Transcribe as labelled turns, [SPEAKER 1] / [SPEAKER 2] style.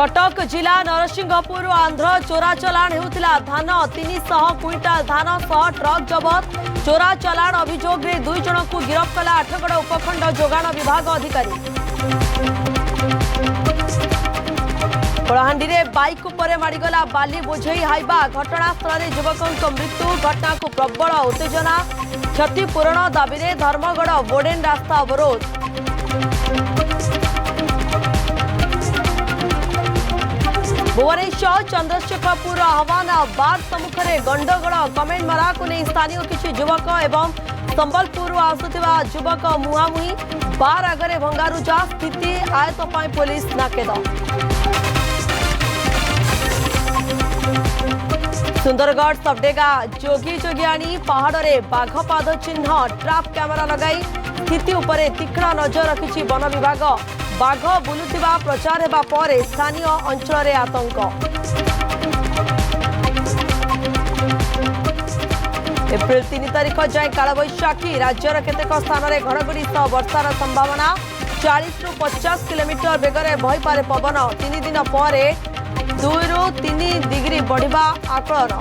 [SPEAKER 1] कटक जिला नरसिंहपुर आंध्र चोरा चलाण होता धान 300 क्विंटाल धान सह ट्रक जबत चोरा चलाण अभियोग में 2 जन को गिरफ्त कला आठगड़ उपखंड जोगाण विभाग अधिकारी। कलाहांडी में बाइक पर माड़गला बाली बोझई हाइबा घटनास्थल युवकों मृत्यु घटना को प्रबल उत्तेजना क्षतिपूरण दाबी में धर्मगढ़ बोडेन रास्ता अवरोध। भुवनेश्वर चंद्रशेखरपुर आह्वान बार सम्मुखें गंडगोल कमेंट मारा को नहीं स्थानीय किसी युवक एवं संबलपुर आसुवा युवक मुहांमुही बार आगे भंगारुजा स्थिति आयत पुलिस नाकेद। सुंदरगढ़ सबडेगा जोगी जोगियाणी पहाड़ में बाघ पाद चिन्ह ट्राप कैमेरा लगाई स्थिति उपर तीक्ष्ण नजर रखिछि वन विभाग। बाघ बुलुवा प्रचार हेबा परे स्थानीय अंचल में आतंक। एप्रिल 3 तारिख जाए कालबैशाखी राज्यर केतेक स्थान में घड़घड़ी सह वर्षार संभावना 40 ରୁ 50 किलोमीटर बेगर बहीपारे पवन 3 दिन पर 2 ରୁ 3 डिग्री बढ़िबा आकलन।